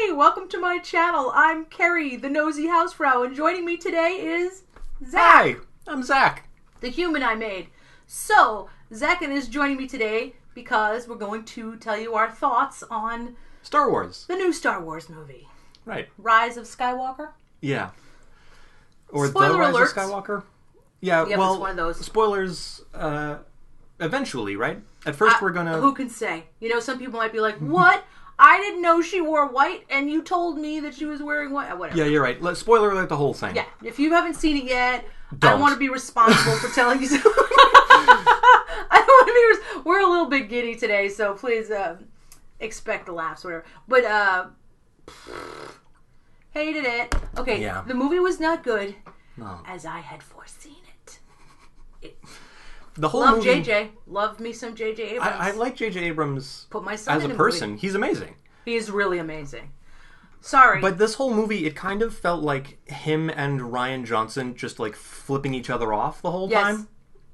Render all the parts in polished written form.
Hey, welcome to my channel. I'm Carrie, the nosy housefrau, and joining me today is Zach. Hi, I'm Zach. The human I made. So, Zach is joining me today because we're going to tell you our thoughts on Star Wars. the new Star Wars movie. Right. Rise of Skywalker? Yeah. Or Spoiler The Rise alerts. of Skywalker? Yeah, Yeah, well, it's one of those. spoilers, eventually, right? At first we're gonna... Who can say? You know, some people might be like, what? I didn't know she wore white, and you told me that she was wearing white. Whatever. Yeah, you're right. Spoiler alert the whole thing. Yeah, if you haven't seen it yet, I Don't. don't want to be responsible for telling you. I don't want to be. We're a little bit giddy today, so please expect the laughs, whatever. But hated it. Okay, Yeah. The movie was not good, No. as I had foreseen it. The whole Love movie... JJ. Love me some JJ Abrams. I like J.J. Abrams Put my son as in a the person. movie. He's amazing. He is really amazing. Sorry. But this whole movie, it kind of felt like him and Rian Johnson just like flipping each other off the whole time.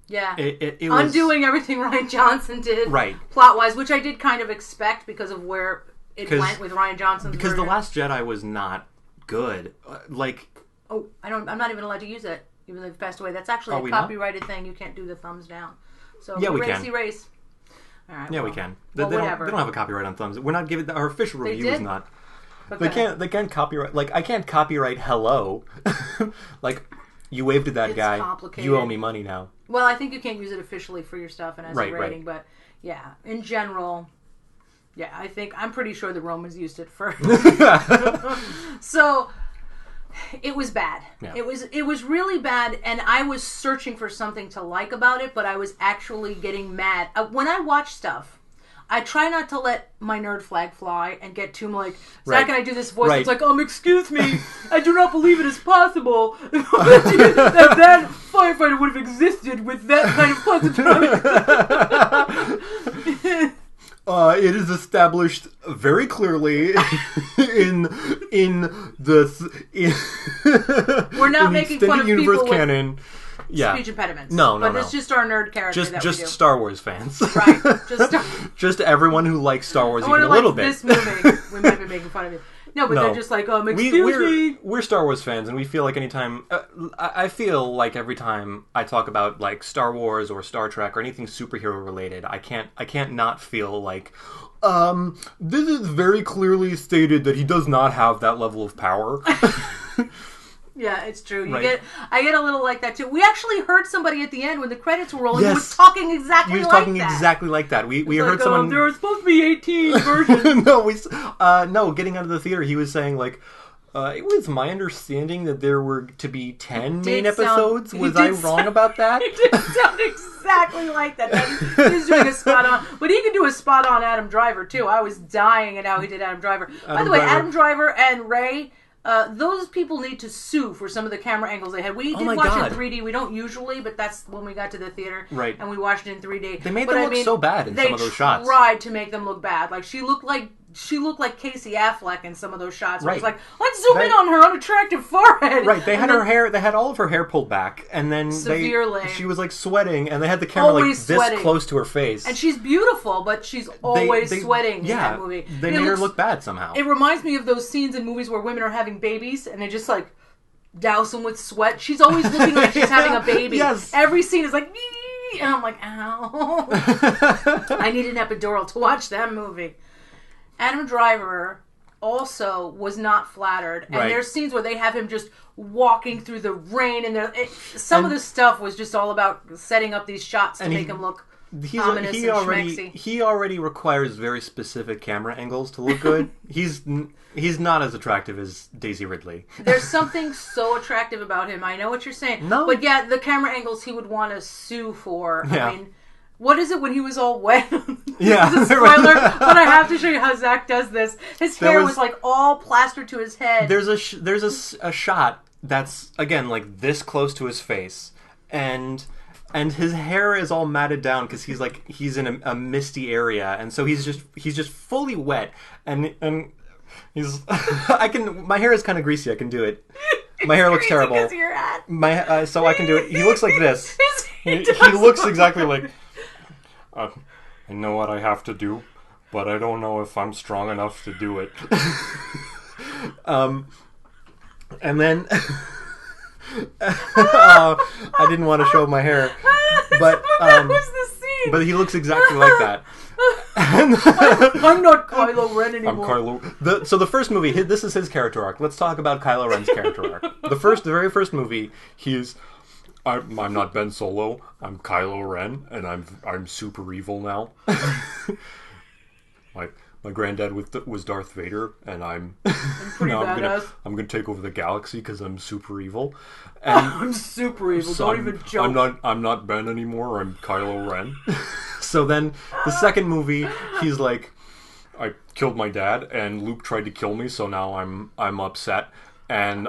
Yeah. It was... Undoing everything Rian Johnson did. Right. Plot-wise, which I did kind of expect because of where it went with Rian Johnson's Because version. The Last Jedi was not good. Oh, I'm not even allowed to use it, even though they've passed away. That's actually Are a we not? copyrighted thing. You can't do the thumbs down. So Yeah, we can. erase. All right. Yeah, well, we can. Well, they whatever. don't have a copyright on thumbs. We're not giving... Our official They review is did? not... Okay. They can't copyright... Like, I can't copyright hello. Like, you waved at that It's guy. complicated. You owe me money now. Well, I think you can't use it officially for your stuff and as Right, a rating, but yeah, in general, yeah, I'm pretty sure the Romans used it first. So it was bad. Yeah. It was really bad, and I was searching for something to like about it, but I was actually getting mad. When I watch stuff, I try not to let my nerd flag fly and get too like, Zach, and I do this voice that's like, excuse me, I do not believe it is possible that that firefighter would have existed with that kind of positive. It is established very clearly in the We're not in the making fun extended of universe people with canon. Yeah. speech impediments. No, but it's just our nerd character that we Just do. Star Wars fans. Right. Just everyone who likes Star Wars even a likes little bit. this movie, we might be making fun of it. No, but they're just like, excuse me. We're Star Wars fans, and we feel like anytime... I feel like every time I talk about like Star Wars or Star Trek or anything superhero related, I can't not feel like, this is very clearly stated that he does not have that level of power. Yeah, it's true. Right. I get a little like that too. We actually heard somebody at the end when the credits were rolling who Yes. was talking exactly He was like talking that. exactly like that. We heard Like, someone... there are supposed to be 18 versions. No, getting out of the theater, he was saying like, it was my understanding that there were to be 10 main episodes. Was I wrong about that? He did sound exactly like that. He's doing a spot on. But he could do a spot on Adam Driver, too. I was dying at how he did Adam Driver. By the way, Adam Driver and Rey... those people need to sue for some of the camera angles they had. We did watch it in 3D. We don't usually, but that's when we got to the theater. Right. And we watched it in 3D. They made them look so bad in some of those shots. They tried to make them look bad. Like, she looked like Casey Affleck in some of those shots. Right. It was like, let's zoom in on her unattractive forehead. Right. They had her hair, they had all of her hair pulled back, and then severely. She was like sweating, and they had the camera always like sweating. this close to her face. And she's beautiful, but she's always sweating in that movie. They made her look bad somehow. It reminds me of those scenes in movies where women are having babies, and they just like douse them with sweat. She's always looking like she's having a baby. Yes. Every scene is like, and I'm like, ow. I need an epidural to watch that movie. Adam Driver also was not flattered, and there's scenes where they have him just walking through the rain, and some of the stuff was just all about setting up these shots to make him look ominous and schmexy. He already requires very specific camera angles to look good. He's not as attractive as Daisy Ridley. There's something so attractive about him. I know what you're saying. No. But yeah, the camera angles he would want to sue for. Yeah. I mean, what is it when he was all wet? Yeah. This is a spoiler, but I have to show you how Zach does this. His hair was like all plastered to his head. There's a shot that's, again, like this close to his face, and his hair is all matted down because he's in a misty area, and so he's just fully wet, and he's my hair is kind of greasy. I can do it. My hair looks terrible. Because of your hat. So I can do it. He looks like this. He does looks exactly like. I know what I have to do, but I don't know if I'm strong enough to do it. And then I didn't want to show my hair, but that was the scene. But he looks exactly like that. I'm not Kylo Ren anymore. I'm Kylo. So the first movie, this is his character arc. Let's talk about Kylo Ren's character arc. The very first movie, I'm not Ben Solo. I'm Kylo Ren, and I'm super evil now. My granddad was Darth Vader, and I'm badass. I'm gonna take over the galaxy because I'm super evil. And I'm super evil. So don't even joke. I'm not Ben anymore. I'm Kylo Ren. So then the second movie, he's like, I killed my dad, and Luke tried to kill me, so now I'm upset, and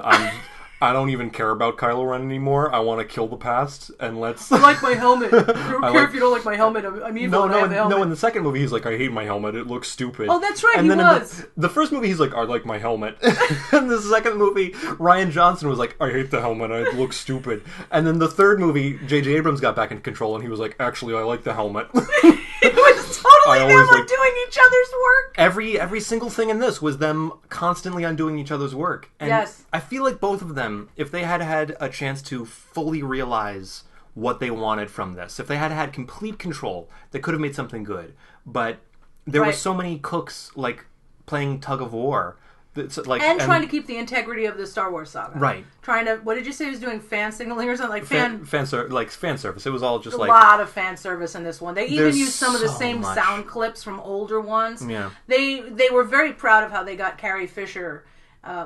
I don't even care about Kylo Ren anymore. I want to kill the past, and let's... I like my helmet. I don't care if you don't like my helmet. I'm evil and I have a helmet. No, in the second movie, he's like, I hate my helmet. It looks stupid. Oh, that's right, and he was. The first movie, he's like, I like my helmet. And the second movie, Ryan Johnson was like, I hate the helmet. It looks stupid. And then the third movie, J.J. Abrams got back in control, and he was like, actually, I like the helmet. It was totally them doing each other's work. Every single thing in this was them constantly undoing each other's work. And yes. I feel like both of them, if they had had a chance to fully realize what they wanted from this, if they had had complete control, they could have made something good. But there were so many cooks like playing tug of war. And trying to keep the integrity of the Star Wars saga. Right. Trying to, what did you say he was doing? Fan signaling or something? Like fan service. It was all just a lot of fan service in this one. They even used some of the same much sound clips from older ones. Yeah. They were very proud of how they got Carrie Fisher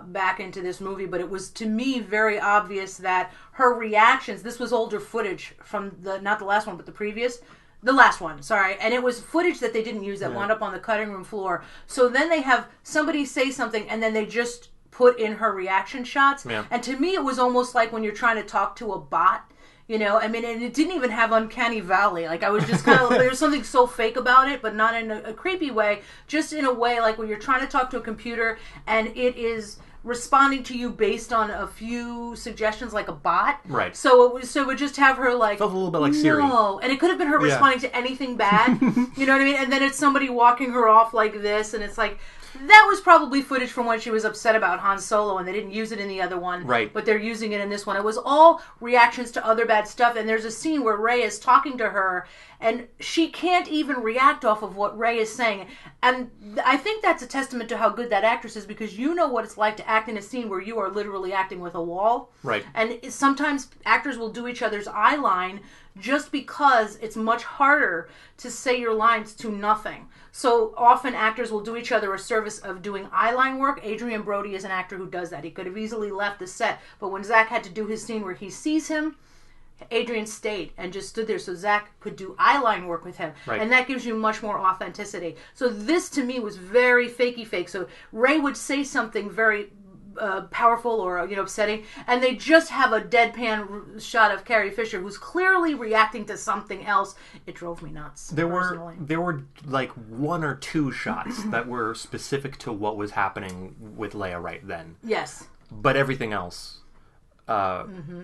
back into this movie, but it was, to me, very obvious that her reactions, this was older footage from not the last one, but the previous. The last one, sorry. And it was footage that they didn't use that wound up on the cutting room floor. So then they have somebody say something and then they just put in her reaction shots. Yeah. And to me, it was almost like when you're trying to talk to a bot. You know, I mean, and it didn't even have Uncanny Valley. Like, I was just kind of, there's something so fake about it, but not in a creepy way. Just in a way, like when you're trying to talk to a computer and it is responding to you based on a few suggestions, like a bot. Right. So it would just have her like, felt a little bit like Siri. No, and it could have been her responding to anything bad. You know what I mean? And then it's somebody walking her off like this, and it's like, that was probably footage from when she was upset about Han Solo, and they didn't use it in the other one. Right. But they're using it in this one. It was all reactions to other bad stuff, and there's a scene where Rey is talking to her, and she can't even react off of what Rey is saying. And I think that's a testament to how good that actress is, because you know what it's like to act in a scene where you are literally acting with a wall. Right. And sometimes actors will do each other's eye line just because it's much harder to say your lines to nothing. So often actors will do each other a service of doing eyeline work. Adrian Brody is an actor who does that. He could have easily left the set, but when Zach had to do his scene where he sees him, Adrian stayed and just stood there so Zach could do eyeline work with him. Right. And that gives you much more authenticity. So this, to me, was very fakey fake. So Rey would say something very powerful or upsetting, and they just have a deadpan shot of Carrie Fisher who's clearly reacting to something else. It drove me nuts. There were like one or two shots that were specific to what was happening with Leia right then. Yes. But everything else was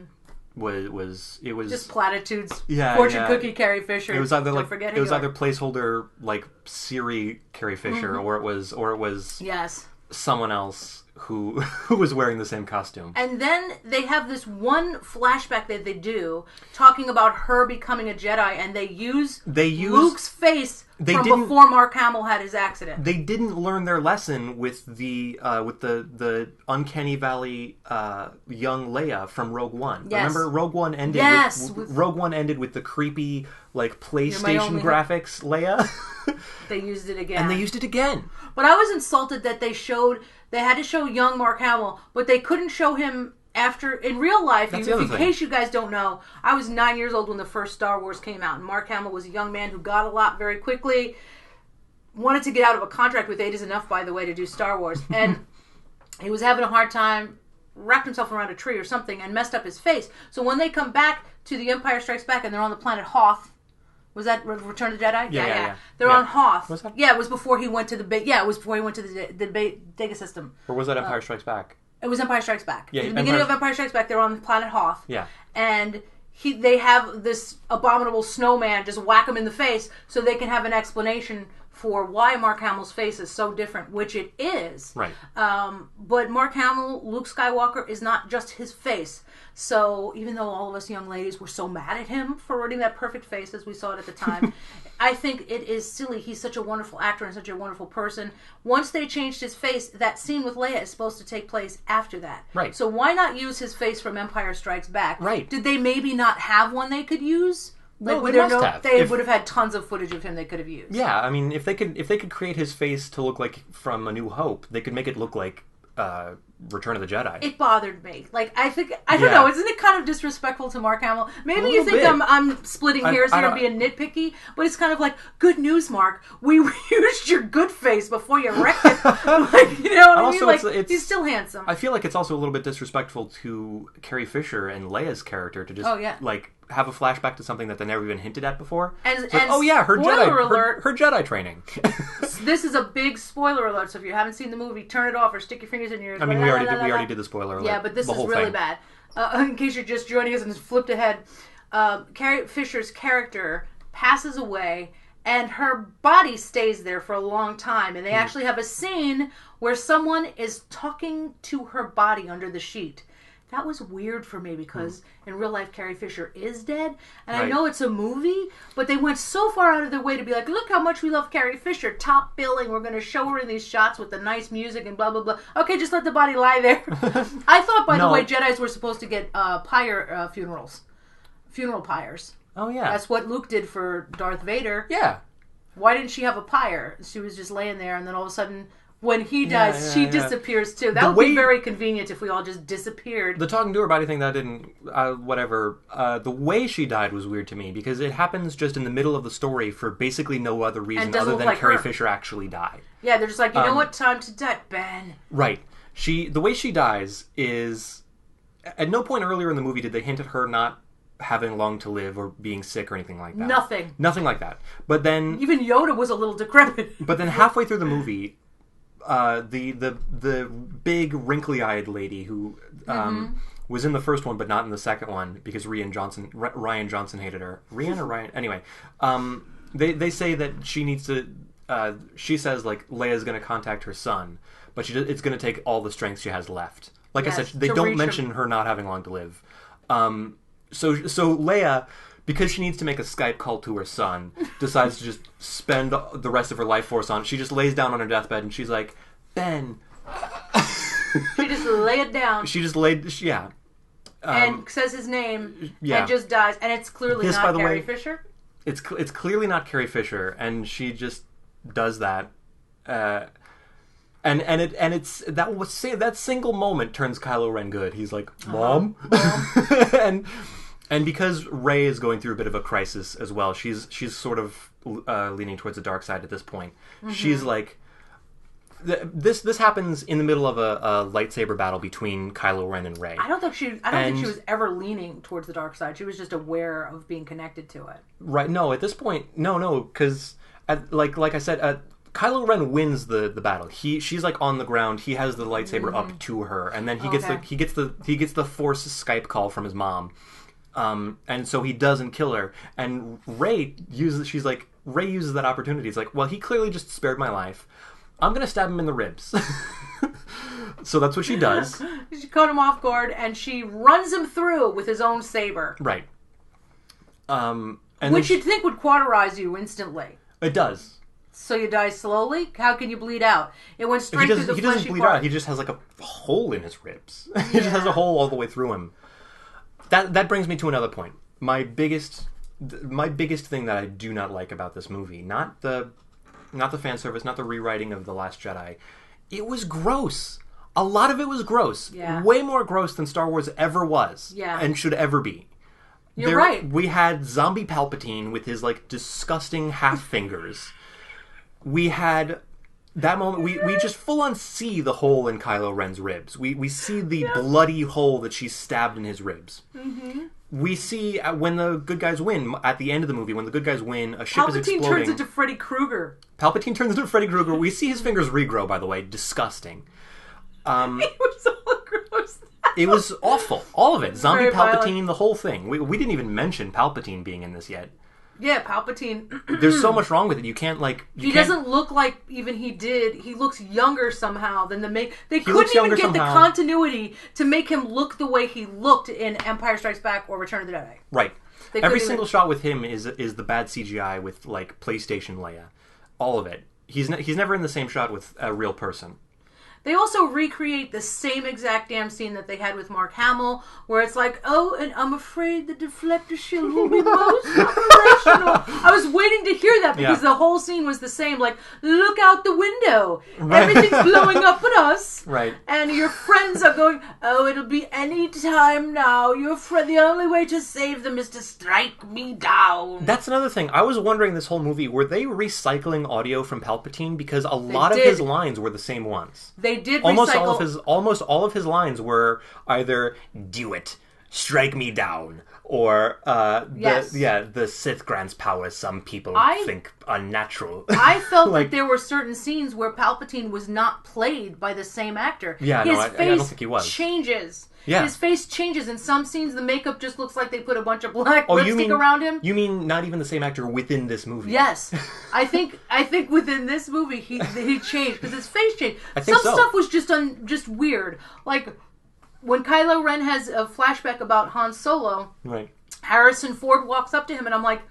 just platitudes. Yeah, Fortune cookie Carrie Fisher. It was either either placeholder like Siri Carrie Fisher, or it was yes, someone else who was wearing the same costume. And then they have this one flashback that they do talking about her becoming a Jedi, and they use Luke's face from before Mark Hamill had his accident. They didn't learn their lesson with the Uncanny Valley young Leia from Rogue One. Yes. Remember, Rogue One ended with the creepy like PlayStation graphics Leia. They used it again. And they used it again. But I was insulted that they had to show young Mark Hamill, but they couldn't show him after, in real life. In case you guys don't know, I was 9 years old when the first Star Wars came out, and Mark Hamill was a young man who got a lot very quickly, wanted to get out of a contract with 8 is Enough, by the way, to do Star Wars, and he was having a hard time, wrapped himself around a tree or something, and messed up his face. So when they come back to The Empire Strikes Back, and they're on the planet Hoth, was that Return of the Jedi? Yeah. They're on Hoth. Was that? Yeah, it was before he went to it was before he went to the Data system. Or was that Empire Strikes Back? It was Empire Strikes Back. Yeah, At the beginning of Empire Strikes Back, they're on the planet Hoth. Yeah. And they have this abominable snowman just whack him in the face so they can have an explanation for why Mark Hamill's face is so different, which it is. Right. But Mark Hamill, Luke Skywalker, is not just his face. So even though all of us young ladies were so mad at him for ruining that perfect face as we saw it at the time, I think it is silly. He's such a wonderful actor and such a wonderful person. Once they changed his face, that scene with Leia is supposed to take place after that. Right. So why not use his face from Empire Strikes Back? Right. Did they maybe not have one they could use? Like, no, they must have. They would have had tons of footage of him they could have used. Yeah, I mean, if they could create his face to look like from A New Hope, they could make it look like Return of the Jedi. It bothered me. Like, I don't know. Isn't it kind of disrespectful to Mark Hamill? Maybe you think I'm splitting hairs here and being nitpicky, but it's kind of like, good news, Mark. We used your good face before you wrecked it. Like, you know what I mean? Like, he's still handsome. I feel like it's also a little bit disrespectful to Carrie Fisher and Leia's character to just like have a flashback to something that they never even hinted at before. And oh yeah, her Jedi training. This is a big spoiler alert. So if you haven't seen the movie, turn it off or stick your fingers in your ears. I mean, we already did the spoiler alert. Yeah, but this is really bad. In case you're just joining us and just flipped ahead, Carrie Fisher's character passes away, and her body stays there for a long time. And they actually have a scene where someone is talking to her body under the sheet. That was weird for me because in real life Carrie Fisher is dead. And I know it's a movie, but they went so far out of their way to be like, look how much we love Carrie Fisher. Top billing. We're going to show her in these shots with the nice music and blah, blah, blah. Okay, just let the body lie there. I thought, by the way, Jedis were supposed to get pyre funerals. Funeral pyres. Oh, yeah. That's what Luke did for Darth Vader. Yeah. Why didn't she have a pyre? She was just laying there, and then all of a sudden, when he dies, she disappears too. That would be very convenient if we all just disappeared. The talking to her body thing, that didn't... whatever. The way she died was weird to me, because it happens just in the middle of the story for basically no other reason other than Carrie Fisher actually died. Yeah, they're just like, you know what? Time to die, Ben. Right. The way she dies is... At no point earlier in the movie did they hint at her not having long to live or being sick or anything like that. Nothing like that. But then... Even Yoda was a little decrepit. But then halfway through the movie... the big wrinkly-eyed lady who was in the first one but not in the second one because Ryan Johnson hated her. Ryan or Ryan? Anyway, they say that she needs to. She says like Leia's going to contact her son, but it's going to take all the strength she has left. Like I said, they don't mention her not having long to live. So Leia, because she needs to make a Skype call to her son, decides to just spend the rest of her life force on it. She just lays down on her deathbed and she's like, Ben. She just lay it down. She just laid, and says his name and just dies. And it's clearly not Carrie Fisher. It's clearly not Carrie Fisher, and she just does that. And it's that single moment turns Kylo Ren good. He's like, Mom? And because Rey is going through a bit of a crisis as well, she's sort of leaning towards the dark side at this point. She's like, this happens in the middle of a lightsaber battle between Kylo Ren and Rey. I don't think she was ever leaning towards the dark side. She was just aware of being connected to it. Right? No, at this point, no, because like I said, Kylo Ren wins the battle. She's like on the ground. He has the lightsaber up to her, and then he gets the Force Skype call from his mom. And so he doesn't kill her. And Rey uses that opportunity. It's like, well, he clearly just spared my life. I'm going to stab him in the ribs. So that's what she does. She caught him off guard, and she runs him through with his own saber. Right. Which you'd think would cauterize you instantly. It does. So you die slowly? How can you bleed out? It went straight through the fleshy part. He doesn't bleed out. He just has like a hole in his ribs. He just has a hole all the way through him. That brings me to another point. My biggest thing that I do not like about this movie, not the fan service, not the rewriting of The Last Jedi. It was gross. A lot of it was gross. Yeah. Way more gross than Star Wars ever was. Yeah. And should ever be. You're right. We had zombie Palpatine with his like disgusting half fingers. We had that moment. We just full on see the hole in Kylo Ren's ribs. We see the bloody hole that she's stabbed in his ribs. Mm-hmm. We see when the good guys win at the end of the movie. When the good guys win, a ship is exploding. Palpatine turns into Freddy Krueger. We see his fingers regrow. By the way, disgusting. It was all gross. It was awful. All of it. Zombie Very Palpatine, violent. The whole thing. We didn't even mention Palpatine being in this yet. Yeah, Palpatine. There's so much wrong with it. You can't he doesn't look like even he did. He looks younger somehow than They couldn't even get the continuity to make him look the way he looked in Empire Strikes Back or Return of the Jedi. Right. Every single shot with him is the bad CGI with like PlayStation Leia. All of it. He's never in the same shot with a real person. They also recreate the same exact damn scene that they had with Mark Hamill, where it's like, oh, and I'm afraid the deflector shield will be most operational. I was waiting to hear that because the whole scene was the same. Like, look out the window. Right. Everything's blowing up at us. Right. And your friends are going, oh, it'll be any time now. The only way to save them is to strike me down. That's another thing. I was wondering this whole movie, were they recycling audio from Palpatine? Because a lot of his lines were the same ones. They did almost recycle... almost all of his lines were either "do it," "strike me down," or the Sith grants powers some people think unnatural. I felt like there were certain scenes where Palpatine was not played by the same actor. Yeah, I don't think he was. Changes. Yeah. His face changes. In some scenes, the makeup just looks like they put a bunch of black lipstick around him. You mean not even the same actor within this movie? Yes. I think within this movie, he changed, because his face changed. Some stuff was just weird. Like, when Kylo Ren has a flashback about Han Solo, right. Harrison Ford walks up to him, and I'm like,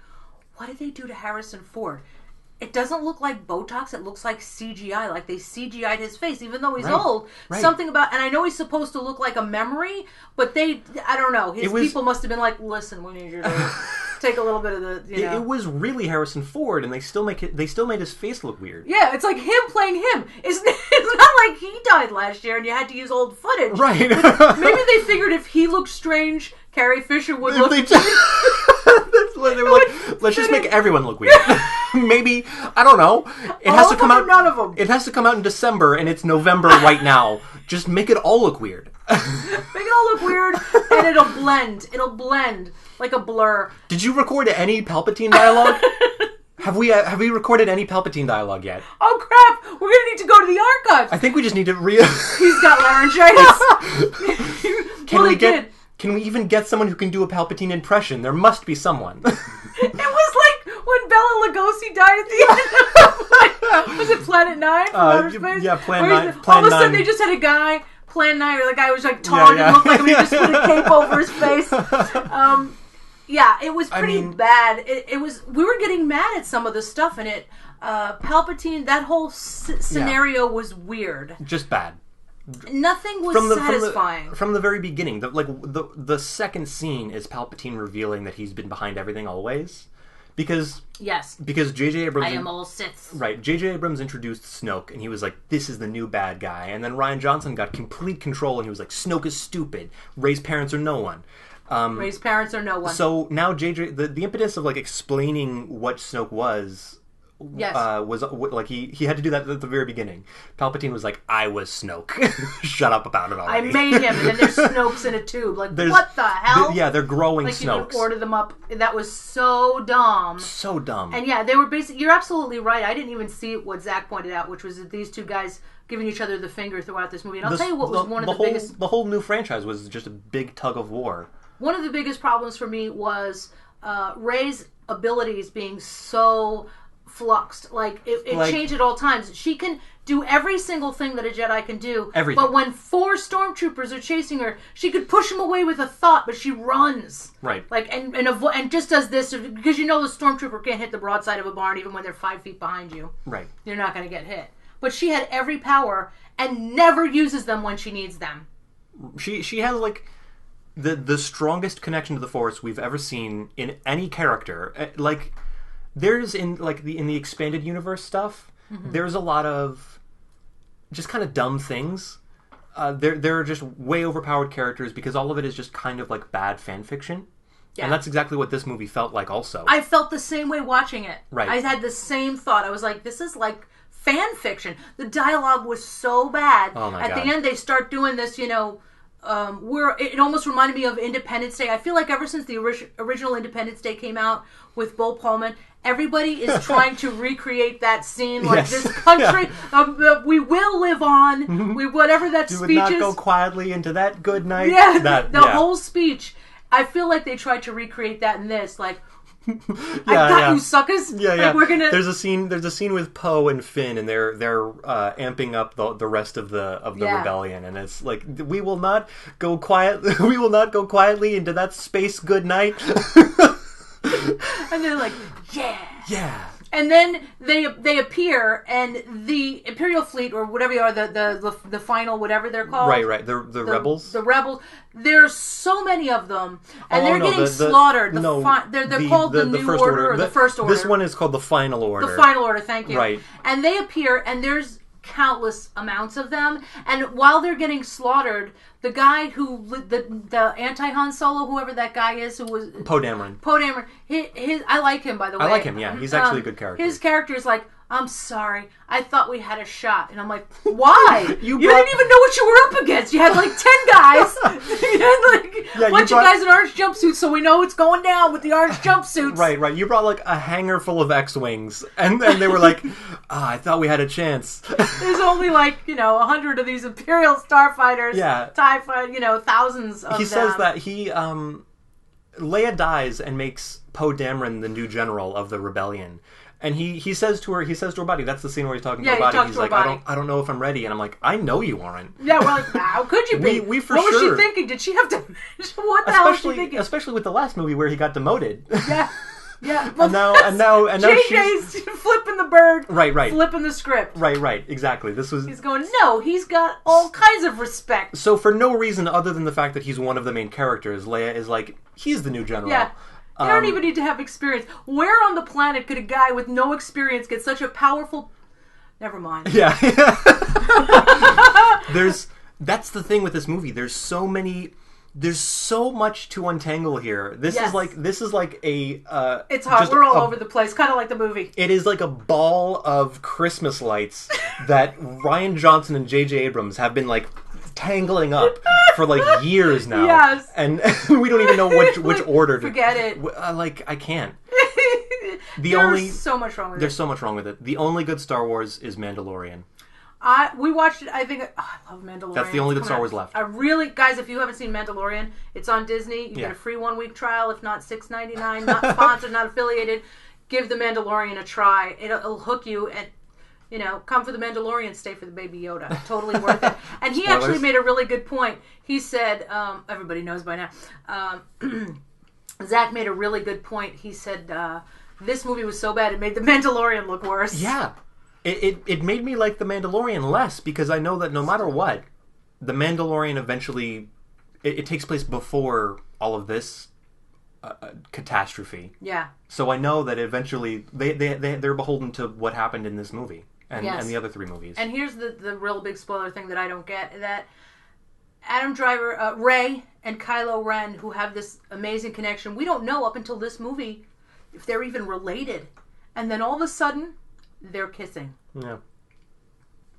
what did they do to Harrison Ford? It doesn't look like Botox. It looks like CGI. Like they CGI'd his face, even though he's old. Right. Something about, and I know he's supposed to look like a memory, but I don't know. People must have been like, listen, we need you to take a little bit of the, It was really Harrison Ford, and they still made his face look weird. Yeah, it's like him playing him. It's not like he died last year and you had to use old footage. Right. Maybe they figured if he looked strange, Carrie Fisher would look... They were like, let's just make everyone look weird. Maybe, I don't know. It has to come out. None of them. It has to come out in December, and it's November right now. Just make it all look weird. Make it all look weirard, and it'll blend. It'll blend like a blur. Did you record any Palpatine dialogue? Have we recorded any Palpatine dialogue yet? Oh crap! We're gonna need to go to the archives. I think we just need to He's got laryngitis. Can we even get someone who can do a Palpatine impression? There must be someone. It was like when Bela Lugosi died at the end of was it Planet 9 from Outer Space? Yeah, Plan 9. All of a sudden they just had a guy, Plan 9, or the guy was like tall and looked like him, he just put a cape over his face. Yeah, it was pretty bad. It was. We were getting mad at some of the stuff in it. Palpatine, that whole scenario was weird. Just bad. Nothing was satisfying. From the very beginning. The second scene is Palpatine revealing that he's been behind everything always. Because J.J. Abrams... I am all Sith. Right. J.J. Abrams introduced Snoke, and he was like, this is the new bad guy. And then Rian Johnson got complete control, and he was like, Snoke is stupid. Rey's parents are no one. Rey's parents are no one. So now J.J. The impetus of like explaining what Snoke was like he had to do that at the very beginning. Palpatine was like, I was Snoke. Shut up about it already. I made him, and then there's Snokes in a tube. Like, what the hell? They're growing like Snokes. Like, you can order them up. That was so dumb. So dumb. And yeah, they were basically... You're absolutely right. I didn't even see what Zach pointed out, which was that these two guys giving each other the finger throughout this movie. And I'll tell you what was one of the biggest... The whole new franchise was just a big tug of war. One of the biggest problems for me was Rey's abilities being so... fluxed. Like, it changed at all times. She can do every single thing that a Jedi can do. Everything. But when 4 stormtroopers are chasing her, she could push them away with a thought, but she runs. Right. Like, and just does this, because you know the stormtrooper can't hit the broadside of a barn even when they're 5 feet behind you. Right. You're not going to get hit. But she had every power and never uses them when she needs them. She has, like, the strongest connection to the Force we've ever seen in any character. Like... There's in the expanded universe stuff. Mm-hmm. There's a lot of just kind of dumb things. There are just way overpowered characters because all of it is just kind of like bad fan fiction. Yeah. And that's exactly what this movie felt like. Also, I felt the same way watching it. Right. I had the same thought. I was like, this is like fan fiction. The dialogue was so bad. Oh my God. At the end, they start doing this. It almost reminded me of Independence Day. I feel like ever since the original Independence Day came out with Bill Pullman, everybody is trying to recreate that scene. Like, this country, we will live on. Whatever that speech is. You would not go quietly into that good night. Yeah, the whole speech. I feel like they tried to recreate that in this. Like, I got you, suckers. Yeah, yeah. Like, we're gonna... There's a scene with Poe and Finn, and they're amping up the rest of the rebellion, and it's like, we will not go quietly into that space good night. And they're like, yeah. Yeah. And then they appear, and the Imperial fleet, or whatever they are, the final, whatever they're called. Right. The rebels. The rebels. There's so many of them, and they're getting slaughtered. They're called the New Order or the First Order. This one is called the Final Order. The Final Order, thank you. Right. And they appear, and there's countless amounts of them, and while they're getting slaughtered, the guy who the anti-Han Solo, whoever that guy is, who was Poe Dameron. I like him, by the way. I like him. Yeah, he's actually a good character. His character is like, I'm sorry, I thought we had a shot, and I'm like, why? You didn't even know what you were up against. You had like 10 guys. You had like a bunch of guys in orange jumpsuits, so we know what's going down with the orange jumpsuits. Right. You brought like a hangar full of X-wings, and then they were like, I thought we had a chance. There's only like 100 of these Imperial starfighters. Yeah. TIE fighter, thousands of them. He says that Leia dies and makes Poe Dameron the new general of the rebellion. And he says to her buddy, that's the scene where he's talking to her buddy. He's like, I don't know if I'm ready. And I'm like, I know you aren't. Yeah, we're like, how could you be? We for what sure. was she thinking? Did she have to... What the hell was she thinking? Especially with the last movie where he got demoted. Yeah. Yeah. Well, and now JJ's flipping the bird. Right. Flipping the script. Right. Exactly. He's going, no, he's got all kinds of respect. So for no reason other than the fact that he's one of the main characters, Leia is like, he's the new general. Yeah. You don't even need to have experience. Where on the planet could a guy with no experience get such a powerful... Never mind. Yeah. That's the thing with this movie. There's so much to untangle here. This is like a... it's hard. We're all over the place, kind of like the movie. It is like a ball of Christmas lights that Rian Johnson and J.J. Abrams have been like tangling up for like years now. Yes. And we don't even know which order to... Forget it. I can't. There's so much wrong with it. There's so much wrong with it. The only good Star Wars is Mandalorian. We watched it, I think... I love Mandalorian. That's the only good Star Wars left. Guys, if you haven't seen Mandalorian, it's on Disney. You get a free 1-week trial, if not $6.99. Not sponsored, not affiliated. Give the Mandalorian a try. It'll hook you and... come for the Mandalorian, stay for the Baby Yoda. Totally worth it. And he actually made a really good point. He said, everybody knows by now, Zach made a really good point. He said, this movie was so bad it made the Mandalorian look worse. Yeah. It made me like the Mandalorian less, because I know that no matter what, the Mandalorian eventually... It takes place before all of this catastrophe. Yeah. So I know that eventually they're beholden to what happened in this movie. And the other 3 movies. And here's the real big spoiler thing that I don't get. That Adam Driver, Rey and Kylo Ren, who have this amazing connection, we don't know up until this movie if they're even related. And then all of a sudden, they're kissing. Yeah.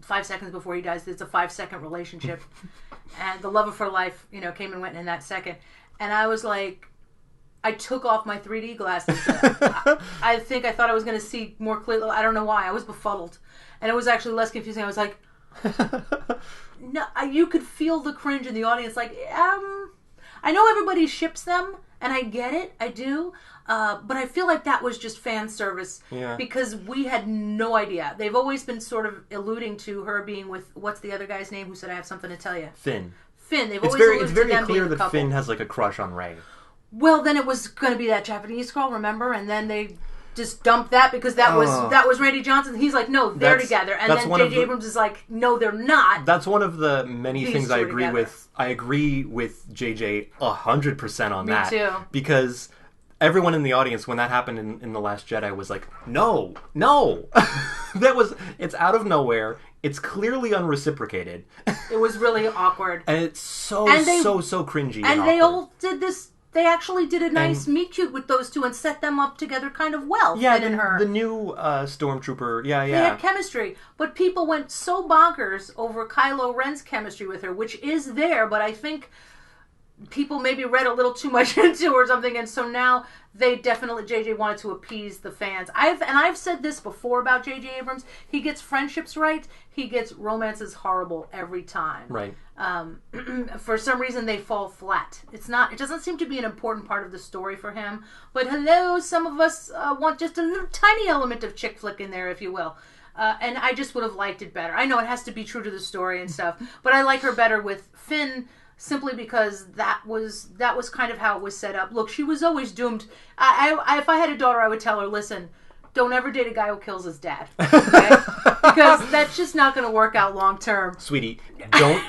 5 seconds before he dies, it's a 5-second relationship. And the love of her life, came and went in that second. And I was like... I took off my 3D glasses. I think I thought I was going to see more clearly. I don't know why. I was befuddled. And it was actually less confusing. I was like, no, you could feel the cringe in the audience. Like, I know everybody ships them, and I get it. I do. But I feel like that was just fan service. Yeah. Because we had no idea. They've always been sort of alluding to her being with, what's the other guy's name who said, I have something to tell you? Finn. They've always alluded to them being a couple. It's very clear that Finn has like a crush on Rey. Well, then it was going to be that Japanese girl, remember? And then they just dumped that because that was Randy Johnson. He's like, no, they're together. And then J.J. Abrams is like, no, they're not. That's one of the many things I agree with. I agree with J.J. 100% on that. Me too. Because everyone in the audience, when that happened in The Last Jedi, was like, no. It's out of nowhere. It's clearly unreciprocated. It was really awkward. And it's so cringy. And they all did this. They actually did a nice meet cute with those two and set them up together kind of well. Yeah, Finn and her. The new stormtrooper. Yeah. They had chemistry. But people went so bonkers over Kylo Ren's chemistry with her, which is there, but I think people maybe read a little too much into or something, and so now they definitely JJ wanted to appease the fans. I've said this before about JJ Abrams. He gets friendships right. He gets romances horrible every time. Right. For some reason they fall flat. It doesn't seem to be an important part of the story for him. But hello, some of us want just a little tiny element of chick flick in there, if you will. And I just would have liked it better. I know it has to be true to the story and stuff, but I like her better with Finn. Simply because that was kind of how it was set up. Look, she was always doomed. If I had a daughter, I would tell her, listen, don't ever date a guy who kills his dad. Okay? Because that's just not going to work out long term. Sweetie, don't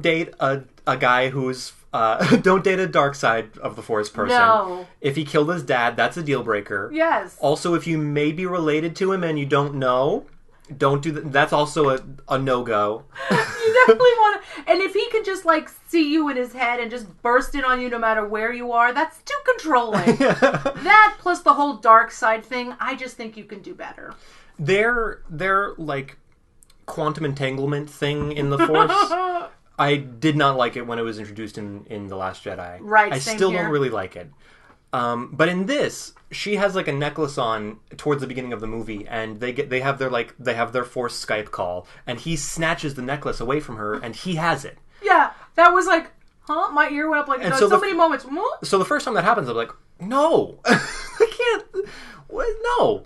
date a guy who's don't date a dark side of the Force person. No. If he killed his dad, that's a deal breaker. Yes. Also, if you may be related to him and you don't know, don't do that. That's also a no-go. You definitely want to... And if he can just, like, see you in his head and just burst in on you no matter where you are, that's too controlling. That plus the whole dark side thing, I just think you can do better. Their like, quantum entanglement thing in the Force, I did not like it when it was introduced in The Last Jedi. Right, I same still here. don't really like it. But in this, she has like a necklace on towards the beginning of the movie, and they have their Force Skype call, and he snatches the necklace away from her, and he has it. Yeah, that was like, huh? My ear went up like so many moments. So the first time that happens, I'm like, no, I can't. What? No.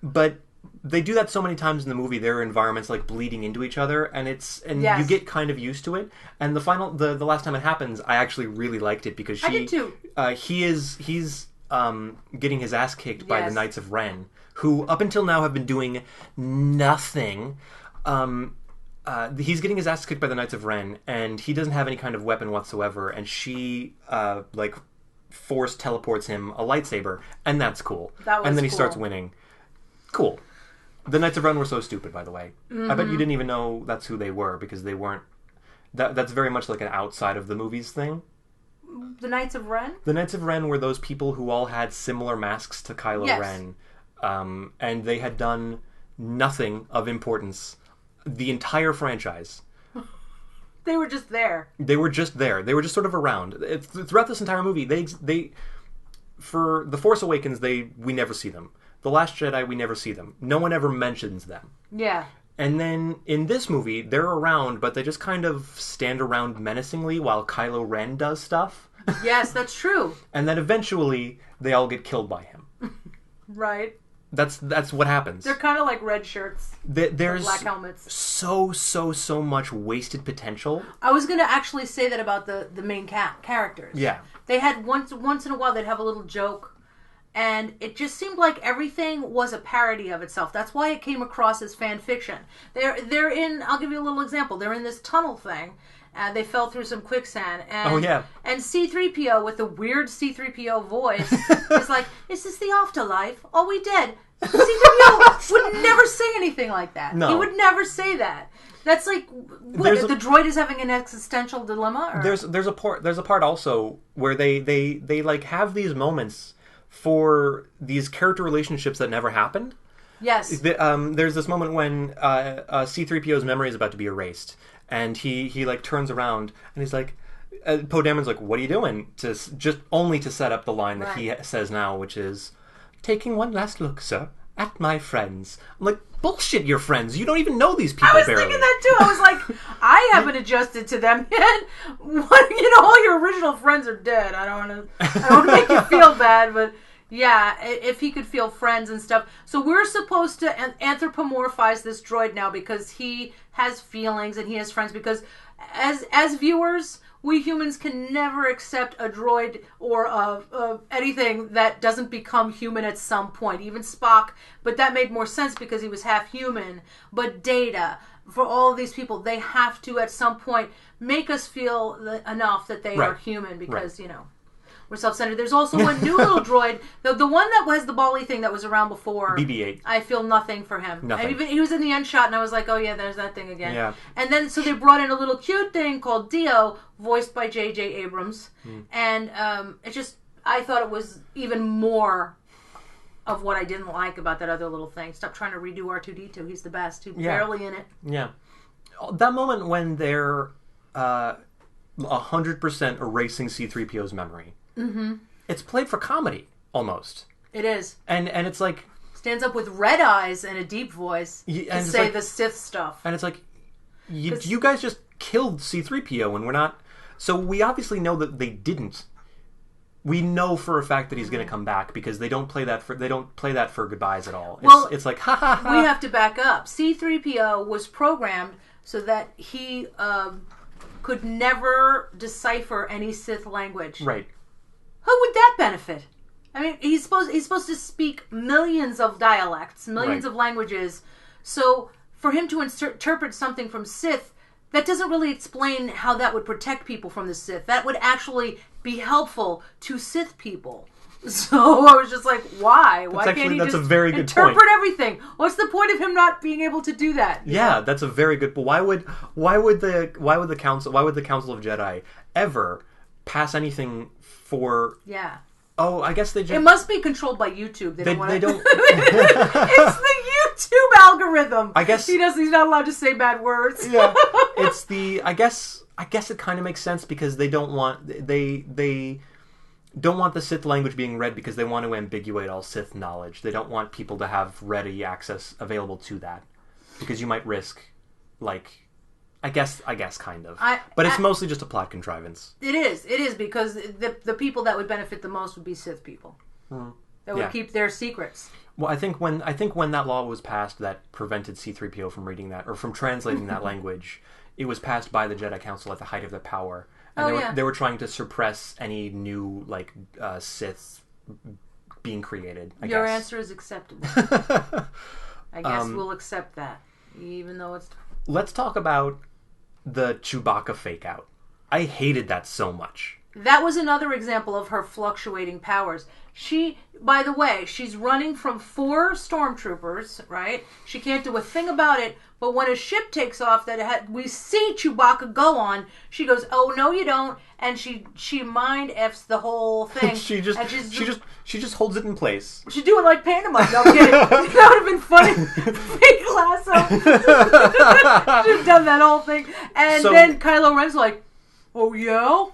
But they do that so many times in the movie. There are environments like bleeding into each other, and Yes. you get kind of used to it. And the last time it happens, I actually really liked it because I did too. He's getting his ass kicked by the Yes. Knights of Ren, who up until now have been doing nothing. He's getting his ass kicked by the Knights of Ren, and he doesn't have any kind of weapon whatsoever. And she Force teleports him a lightsaber, and that's cool. And then he starts winning. Cool. The Knights of Ren were so stupid, by the way. Mm-hmm. I bet you didn't even know that's who they were, because they weren't... That's very much like an outside of the movies thing. The Knights of Ren? The Knights of Ren were those people who all had similar masks to Kylo Ren. And they had done nothing of importance the entire franchise. They were just there. They were just there. They were just sort of around. Throughout this entire movie, they for The Force Awakens, we never see them. The Last Jedi, we never see them. No one ever mentions them. Yeah. And then in this movie, they're around, but they just kind of stand around menacingly while Kylo Ren does stuff. Yes, that's true. And then eventually, they all get killed by him. Right. That's what happens. They're kind of like red shirts. There's black helmets. So much wasted potential. I was going to actually say that about the main characters. Yeah. They had once in a while they'd have a little joke, and it just seemed like everything was a parody of itself. That's why it came across as fan fiction. They're in. I'll give you a little example. They're in this tunnel thing. They fell through some quicksand. And, And C-3PO with the weird C-3PO voice is like, "Is this the afterlife? Are we dead?" C-3PO would never say anything like that. No. He would never say that. That's like, what, the droid is having an existential dilemma? Or? There's a part also where they like have these moments for these character relationships that never happened. Yes. There's this moment when C-3PO's memory is about to be erased, and he like turns around and he's like, Poe Dameron's like, "What are you doing?" Just only to set up the line that he says now, which is, "Taking one last look, sir, at my friends." I'm like, bullshit, your friends. You don't even know these people. I was barely. thinking that too. I was like, I haven't adjusted to them yet. All your original friends are dead. I don't want to make you feel bad, but yeah, if he could feel friends and stuff. So we're supposed to anthropomorphize this droid now because he has feelings and he has friends, because as viewers, we humans can never accept a droid or anything that doesn't become human at some point. Even Spock, but that made more sense because he was half human. But Data, for all of these people, they have to at some point make us feel enough that they are human, because, we're self-centered. There's also one new little droid, the one that was the Bali thing that was around before. BB-8. I feel nothing for him. Nothing. He was in the end shot, and I was like, oh yeah, there's that thing again. Yeah. And then, so they brought in a little cute thing called Dio, voiced by J.J. Abrams. And I thought it was even more of what I didn't like about that other little thing. Stop trying to redo R2-D2. He's the best. He's barely in it. Yeah. That moment when they're 100% erasing C-3PO's memory. Mm-hmm. It's played for comedy, almost. It is. And it's like... Stands up with red eyes and a deep voice to say the Sith stuff. And it's like, you guys just killed C-3PO and we're not... So we obviously know that they didn't. We know for a fact that he's going to come back because they don't play that for goodbyes at all. It's like, ha ha ha. We have to back up. C-3PO was programmed so that he could never decipher any Sith language. Right. Who would that benefit? I mean, he's supposed to speak millions of dialects, millions of languages. So for him to interpret something from Sith, that doesn't really explain how that would protect people from the Sith. That would actually be helpful to Sith people. So I was just like, why? Why can't he just interpret everything? What's the point of him not being able to do that? Yeah, that's a very good. But why would the Council of Jedi ever pass anything for? Yeah. Oh, I guess they just... It must be controlled by YouTube. They don't... It's the YouTube algorithm. I guess he's not allowed to say bad words. Yeah. It's the... I guess it kind of makes sense because they don't want... They don't want the Sith language being read because they want to ambiguate all Sith knowledge. They don't want people to have ready access available to that because you might risk, like... I guess, kind of. But it's mostly just a plot contrivance. It is, because the people that would benefit the most would be Sith people. That would keep their secrets. Well, I think when that law was passed that prevented C-3PO from reading that, or from translating that language, it was passed by the Jedi Council at the height of their power. And they were trying to suppress any new, Sith being created, I guess. Your answer is acceptable. I guess we'll accept that, even though it's... Let's talk about the Chewbacca fake out. I hated that so much. That was another example of her fluctuating powers. By the way, she's running from 4 stormtroopers, right? She can't do a thing about it, but when a ship takes off that we see Chewbacca go on, she goes, "Oh no, you don't," and she mind f's the whole thing. she just holds it in place. She's doing like pantomime. No, I'm kidding. That would have been funny. Fake lasso. Should have done that whole thing, and then Kylo Ren's like, "Oh yeah."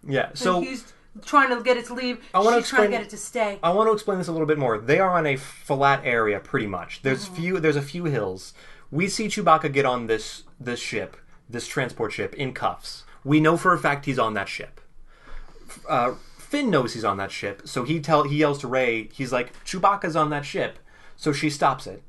Yeah. So he's trying to get it to leave. She's trying to get it to stay. I want to explain this a little bit more. They are on a flat area, pretty much. There's a few hills. We see Chewbacca get on this ship, this transport ship, in cuffs. We know for a fact he's on that ship. Finn knows he's on that ship, so he yells to Rey. He's like, "Chewbacca's on that ship," so she stops it.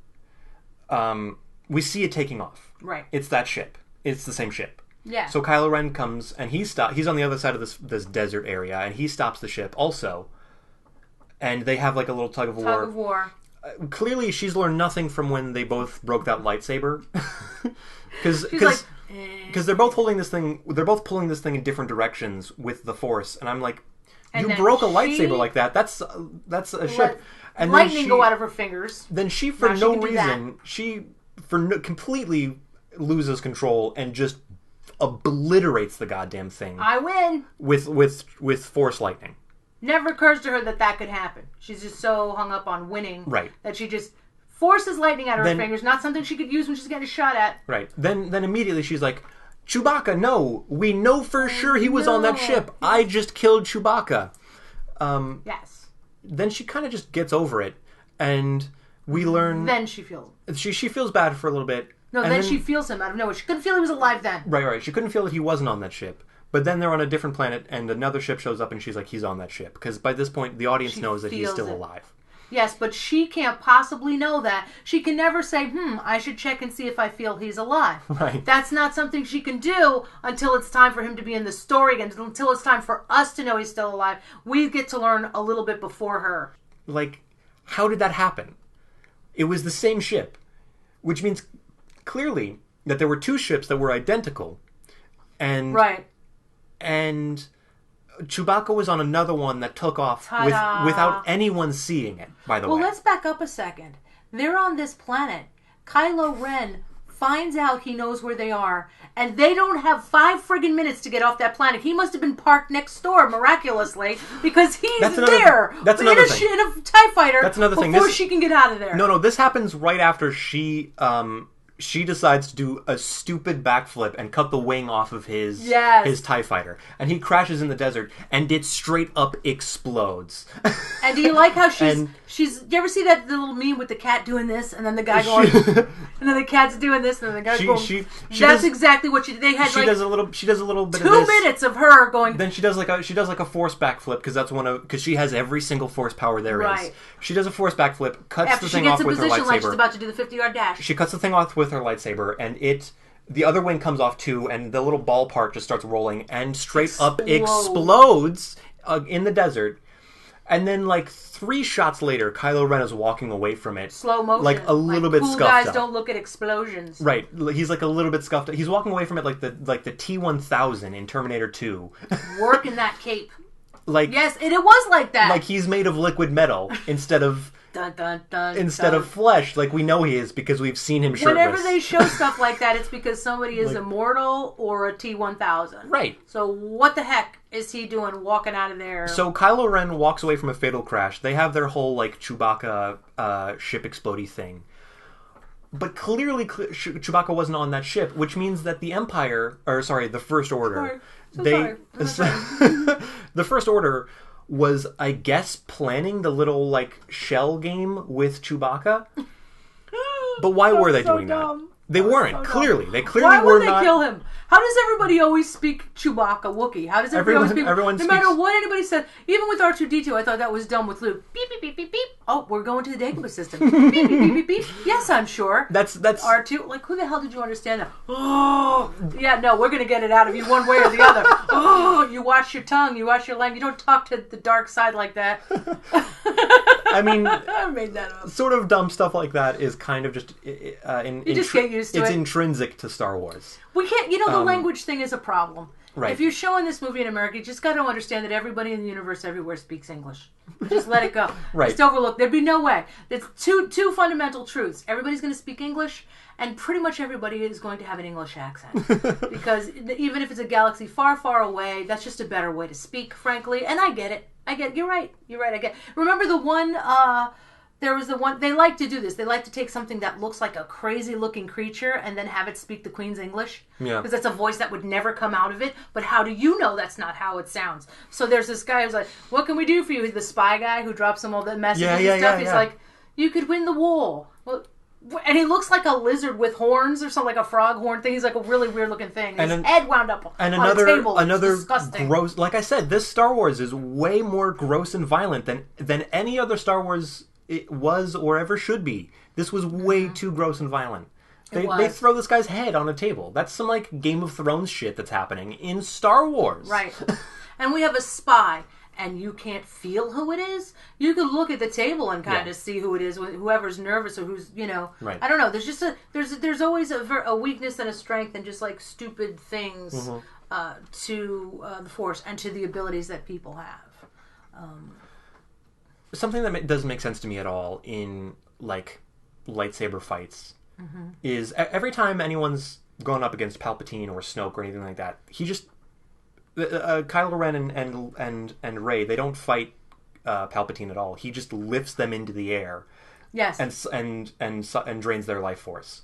We see it taking off. Right. It's that ship. It's the same ship. Yeah. So Kylo Ren comes and he's on the other side of this desert area, and he stops the ship also. And they have like a little tug of war. Tug of war. Clearly, she's learned nothing from when they both broke that lightsaber, because they're both holding this thing. They're both pulling this thing in different directions with the Force, and I'm like, you broke a lightsaber like that. That's a ship. And lightning go out of her fingers. Then she, for no reason, completely loses control and just obliterates the goddamn thing. I win with Force lightning. Never occurs to her that could happen. She's just so hung up on winning, right, that she just forces lightning out of her fingers. Not something she could use when she's getting shot at. Right. Then immediately she's like, "Chewbacca, no! We know for sure he was on that ship. I just killed Chewbacca." Yes. Then she kind of just gets over it, and we learn. Then she feels. She feels bad for a little bit. No, then she feels him out of nowhere. She couldn't feel he was alive then. Right. She couldn't feel that he wasn't on that ship. But then they're on a different planet, and another ship shows up, and she's like, "He's on that ship." Because by this point, the audience knows that he's still alive. Yes, but she can't possibly know that. She can never say, I should check and see if I feel he's alive. Right. That's not something she can do until it's time for him to be in the story, and until it's time for us to know he's still alive. We get to learn a little bit before her. Like, how did that happen? It was the same ship, which means clearly that there were 2 ships that were identical. And right. And Chewbacca was on another one that took off without anyone seeing it, by the way. Well, let's back up a second. They're on this planet. Kylo Ren finds out he knows where they are, and they don't have 5 friggin' minutes to get off that planet. He must have been parked next door, miraculously, because he's that's in a TIE fighter. That's another thing. Before she can get out of there. No, this happens right after she she decides to do a stupid backflip and cut the wing off of his TIE fighter. And he crashes in the desert, and it straight up explodes. And do you like how she's... Do you ever see that little meme with the cat doing this, and then the guy going... and then the cat's doing this, and then the guy's going... That's exactly what she... They had she does a little bit of 2 minutes of her going... Then she does like a force backflip, because she has every single force power there is. She does a force backflip, cuts the thing off with her lightsaber. After she gets in position like she's about to do the 50-yard dash. She cuts the thing off with her lightsaber, and the other wing comes off too, and the little ball part just starts rolling and straight up explodes in the desert. And then, like, 3 shots later, Kylo Ren is walking away from it. Slow motion. Like, a little bit scuffed up. Cool guys don't look at explosions. Right. He's, like, a little bit scuffed up. He's walking away from it like the T-1000 in Terminator 2. Working that cape. Like, yes, and it was like that. Like, he's made of liquid metal instead of... Instead of flesh, like we know he is because we've seen him shirtless. Whenever they show stuff like that, it's because somebody is immortal or a T-1000. Right. So what the heck is he doing walking out of there? So Kylo Ren walks away from a fatal crash. They have their whole, like, Chewbacca ship explodey thing. But clearly Chewbacca wasn't on that ship, which means that the Empire... the First Order... Sorry. The First Order... was, I guess, planning the little, like, shell game with Chewbacca. But why were they doing that? They weren't, clearly. They clearly were not... Why would they kill him? How does everybody always speak Chewbacca Wookiee? How does everybody always speak... No matter what anybody said, even with R2-D2, I thought that was dumb with Luke. Beep, beep, beep, beep, beep. Oh, we're going to the Dagobah system. Beep, beep, beep, beep, beep. Yes, I'm sure. That's... R2, like, who the hell did you understand that? Oh, yeah, no, we're going to get it out of you one way or the other. Oh, you watch your tongue, you watch your language. You don't talk to the dark side like that. I mean... I made that up. Sort of dumb stuff like that is kind of just... you just get used to it. It's intrinsic to Star Wars. We can't... the language thing is a problem. Right. If you're showing this movie in America, you just got to understand that everybody in the universe everywhere speaks English. Just let it go. Right. Just overlook. There'd be no way. There's two fundamental truths. Everybody's going to speak English, and pretty much everybody is going to have an English accent. Because even if it's a galaxy far, far away, that's just a better way to speak, frankly. And I get it. You're right. I get it. Remember the one... there was the one... They like to do this. They like to take something that looks like a crazy-looking creature and then have it speak the Queen's English. Yeah. Because that's a voice that would never come out of it. But how do you know that's not how it sounds? So there's this guy who's like, what can we do for you? He's the spy guy who drops him all the messages and stuff. He's like, you could win the war. Well, and he looks like a lizard with horns or something, like a frog horn thing. He's like a really weird-looking thing. And his head wound up on a table. Another disgusting. Gross... Like I said, this Star Wars is way more gross and violent than any other Star Wars... it was or ever should be. This was way too gross and violent. They throw this guy's head on a table. That's some, like, Game of Thrones shit that's happening in Star Wars. Right. And we have a spy, and you can't feel who it is. You can look at the table and kind of see who it is, whoever's nervous or who's, Right. I don't know. There's just there's always a weakness and a strength and just, like, stupid things to the Force and to the abilities that people have. Something that doesn't make sense to me at all in, like, lightsaber fights is every time anyone's gone up against Palpatine or Snoke or anything like that, he just... Kylo Ren and Rey, they don't fight Palpatine at all. He just lifts them into the air. Yes. And drains their life force.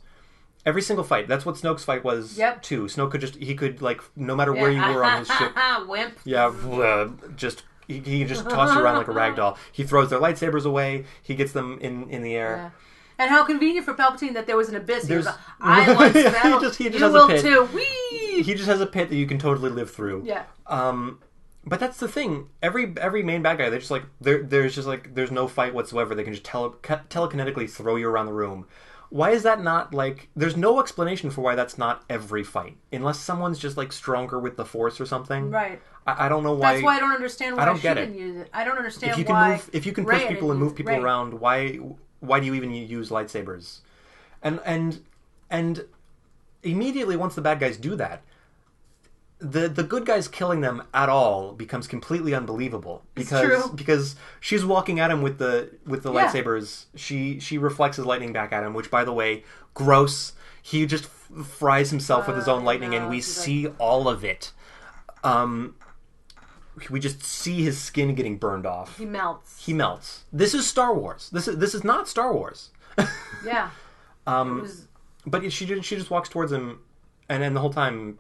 Every single fight. That's what Snoke's fight was, too. Snoke could, like, no matter where you were on his ship... Wimp. Yeah, just... He just tosses you around like a rag doll. He throws their lightsabers away. He gets them in the air. Yeah. And how convenient for Palpatine that there was an abyss. He was like, I once fell. he just you has will a pit. too. Whee! He just has a pit that you can totally live through. Yeah. But that's the thing. Every main bad guy, they're just like there's no fight whatsoever. They can just telekinetically throw you around the room. Why is that not, like... There's no explanation for why that's not every fight. Unless someone's just, like, stronger with the Force or something. Right. I don't know why... That's why I don't understand why she didn't use it. I don't understand why... If you can push people and move people around, why do you even use lightsabers? And immediately once the bad guys do that, the good guys killing them at all becomes completely unbelievable because she's walking at him with the lightsabers. She reflects his lightning back at him, which, by the way, gross. He just fries himself with his own lightning, and we see all of it. We just see his skin getting burned off. He melts. This is Star Wars. This is not Star Wars. Yeah. But she just walks towards him, and then the whole time,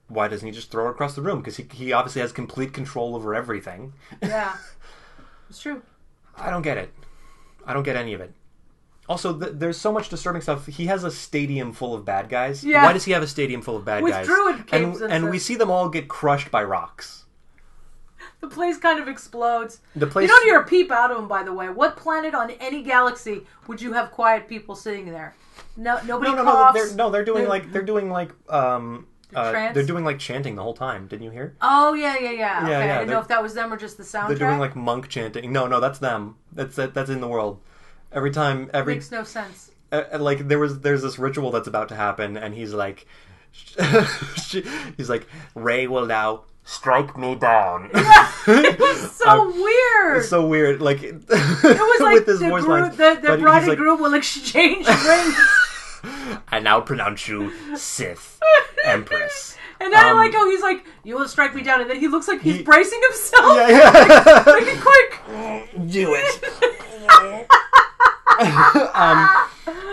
why doesn't he just throw her across the room? Because he obviously has complete control over everything. Yeah, it's true. I don't get it. I don't get any of it. Also, there's so much disturbing stuff. He has a stadium full of bad guys. Yeah. Why does he have a stadium full of bad guys? With druid capes and we see them all get crushed by rocks. The place kind of explodes. You don't hear a peep out of them, by the way. What planet on any galaxy would you have quiet people sitting there? No, nobody coughs. They're doing chanting the whole time. Didn't you hear? Oh yeah. Okay, I didn't know if that was them or just the soundtrack. They're doing like monk chanting. No, that's them. That's in the world. Makes no sense. Like there's this ritual that's about to happen, and he's like, Rey will now strike me down. It was so weird. It's so weird. Like it was like with his voice lines. The bride and groom will exchange rings. I now pronounce you Sith Empress. And then I like how he's like, you will strike me down, and then he looks like he's bracing himself. Yeah. Make it quick. Do it.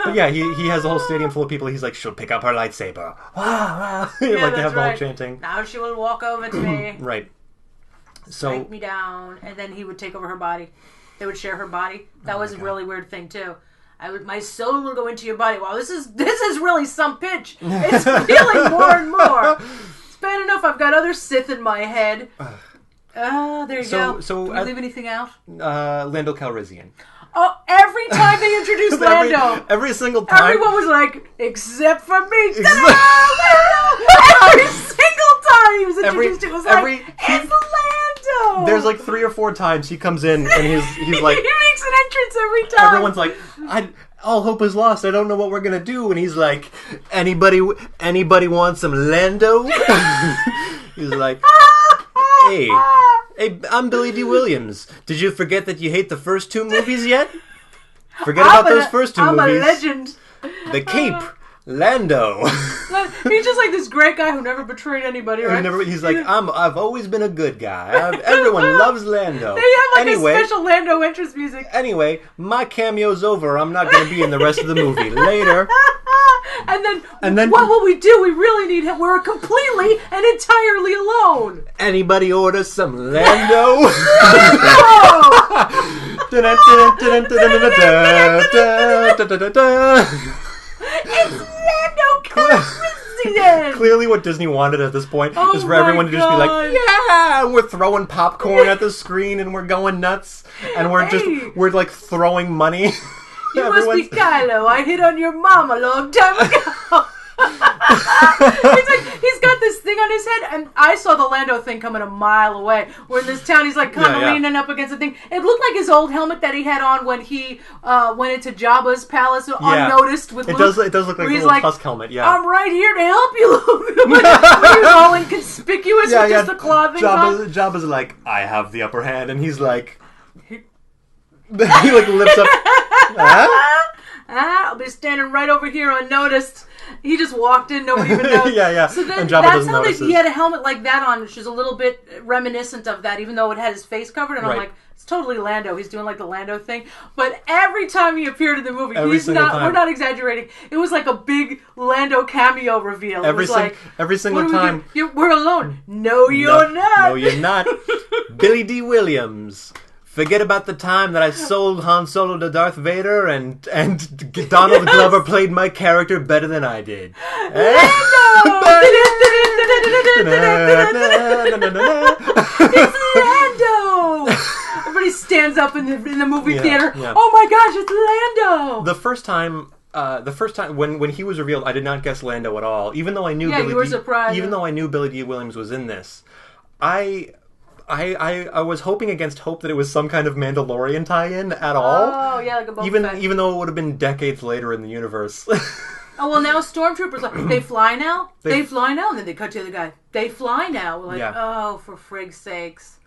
But yeah, he has a whole stadium full of people. He's like, she'll pick up her lightsaber. They have the whole chanting. Now she will walk over to me. Right. Strike me down, and then he would take over her body. They would share her body. That was a really weird thing too. My soul will go into your body. Wow, this is really some pitch. It's feeling more and more. It's bad enough I've got other Sith in my head. There you go. So, did we leave anything out? Lando Calrissian. Oh, every time they introduced Lando. Every single time. Everyone was like, except for me. Every single time he was introduced, it was it's Lando. There's like 3 or 4 times he comes in and he's like... he makes an entrance every time. Everyone's like, all hope is lost. I don't know what we're going to do. And he's like, anybody want some Lando? He's like, hey, I'm Billy D. Williams. Did you forget that you hate the first 2 movies yet? Forget about those first 2 movies. I'm a legend. The Cape, Lando. He's just like this great guy who never betrayed anybody, right? He's like, I've always been a good guy. Everyone loves Lando. They have a special Lando entrance music. Anyway, my cameo's over. I'm not going to be in the rest of the movie. Later. And then what will we do? We really need him. We're completely and entirely alone. Anybody order some Lando? It's Lando Calrissian. Clearly what Disney wanted at this point is for everyone to just be like, yeah, we're throwing popcorn at the screen and we're going nuts and we're like throwing money. You must be Kylo. I hit on your mom a long time ago. He's got this thing on his head, and I saw the Lando thing coming a mile away. Where in this town, he's like kind of leaning up against the thing. It looked like his old helmet that he had on when he went into Jabba's palace unnoticed with Luke. It does look like a little Tusk helmet. Yeah, I'm right here to help you, Luke. When he was all inconspicuous with just the claw thing on. Jabba's like, I have the upper hand, and he's like, he like lifts up. I'll be standing right over here unnoticed. He just walked in, nobody even knows. Yeah. So then and Jabba that's how notice he had a helmet like that on, which is a little bit reminiscent of that, even though it had his face covered. And I'm like, it's totally Lando. He's doing like the Lando thing. But every time he appeared in the movie, we're not exaggerating. It was like a big Lando cameo reveal. Every single time. We're alone. No, you're not. No, you're not. Billy D. Williams. Forget about the time that I sold Han Solo to Darth Vader and Donald Glover played my character better than I did. It's Lando! Everybody stands up in the movie theater. Yeah. Oh my gosh, it's Lando! The first time when he was revealed, I did not guess Lando at all. Even though I knew you were surprised. Even though I knew Billy D. Williams was in this, I was hoping against hope that it was some kind of Mandalorian tie-in at all. Oh, yeah, like a Boba Fett. Even though it would have been decades later in the universe. Oh, well, now Stormtroopers, they fly now? They fly now? And then they cut to the other guy. They fly now. We're like, oh, for frig's sakes.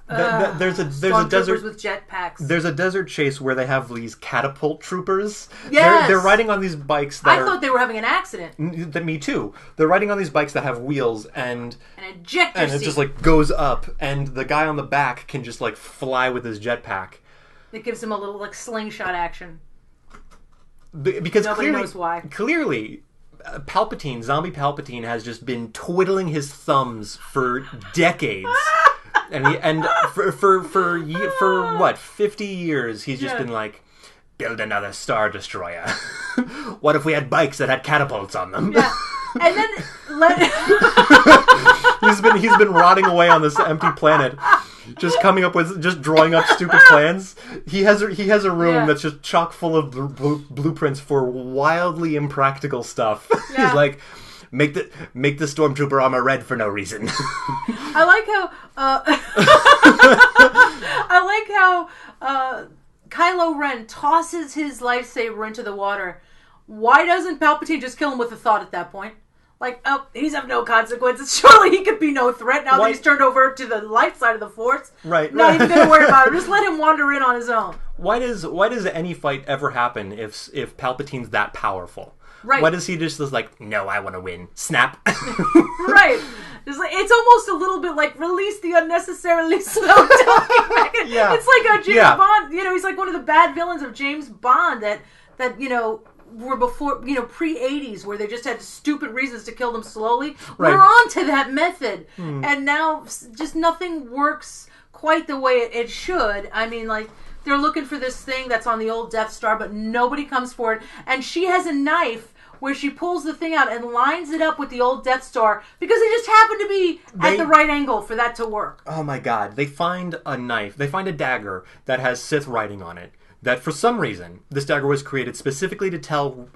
There's a desert with jetpacks. There's a desert chase where they have these catapult troopers. Yes. They're riding on these bikes that I thought they were having an accident. Me too. They're riding on these bikes that have wheels and an ejector seat. It just like goes up, and the guy on the back can just like fly with his jetpack. It gives him a little like slingshot action. Because nobody knows why. Clearly, Palpatine, zombie Palpatine, has just been twiddling his thumbs for decades. And for what, 50 years, he's just been like, build another Star Destroyer. What if we had bikes that had catapults on them? Yeah. And then he's been rotting away on this empty planet, just coming up with, just drawing up stupid plans. He has a room that's just chock full of blueprints for wildly impractical stuff. Yeah. He's like, make the stormtrooper armor red for no reason. I like how Kylo Ren tosses his lightsaber into the water. Why doesn't Palpatine just kill him with a thought at that point? Like, oh, he's of no consequences. Surely he could be no threat now that he's turned over to the light side of the Force. Right. Not even going to worry about him. Just let him wander in on his own. Why does any fight ever happen if Palpatine's that powerful? Right. Why does he just like, no, I want to win. Snap. Right. It's almost a little bit like release the unnecessarily slow talking. Yeah. It's like a James Bond. He's like one of the bad villains of James Bond that were before, pre-80s, where they just had stupid reasons to kill them slowly. Right. We're on to that method. And now just nothing works quite the way it should. I mean, like, they're looking for this thing that's on the old Death Star, but nobody comes for it. And she has a knife where she pulls the thing out and lines it up with the old Death Star because they just happen to be at the right angle for that to work. Oh my god. They find a knife. They find a dagger that has Sith writing on it. That for some reason, this dagger was created specifically to tell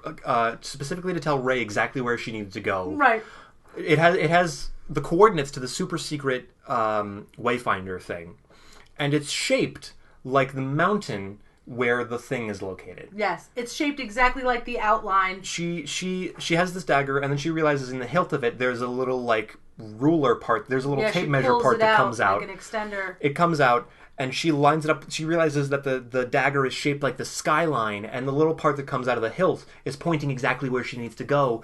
Rey exactly where she needed to go. Right. It has the coordinates to the super secret Wayfinder thing. And it's shaped like the mountain where the thing is located. Yes, it's shaped exactly like the outline. She has this dagger, and then she realizes in the hilt of it there's a little like ruler part. There's a little tape measure part that comes out. Like an extender. It comes out, and she lines it up. She realizes that the dagger is shaped like the skyline, and the little part that comes out of the hilt is pointing exactly where she needs to go.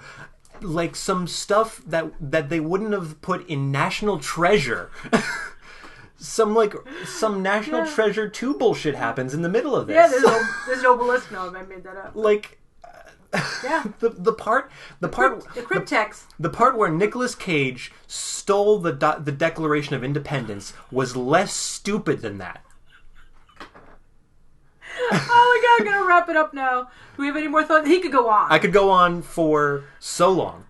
Like some stuff that they wouldn't have put in National Treasure. Some National Treasure 2 bullshit happens in the middle of this. Yeah, there's no obelisk. No, I made that up. Like, yeah, the cryptex. The part where Nicolas Cage stole the Declaration of Independence was less stupid than that. Oh my god, I'm gonna wrap it up now. Do we have any more thoughts? He could go on. I could go on for so long.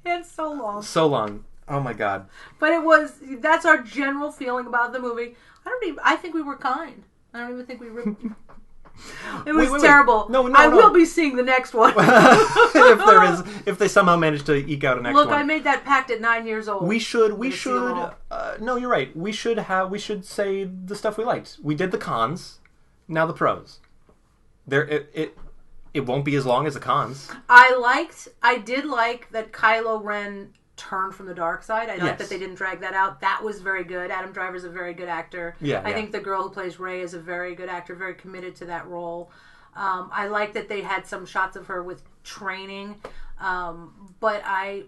And so long. So long. Oh my god. But that's our general feeling about the movie. I think we were kind. I don't even think we ripped. It was terrible. No. I will be seeing the next one. if they somehow manage to eke out a next one. Look, I made that pact at 9 years old. We should no, you're right. We should say the stuff we liked. We did the cons, now the pros. It won't be as long as the cons. I did like that Kylo Ren turned from the dark side. I like that they didn't drag that out. That was very good. Adam Driver's a very good actor. I think the girl who plays Rey is a very good actor, very committed to that role. I like that they had some shots of her with training. But I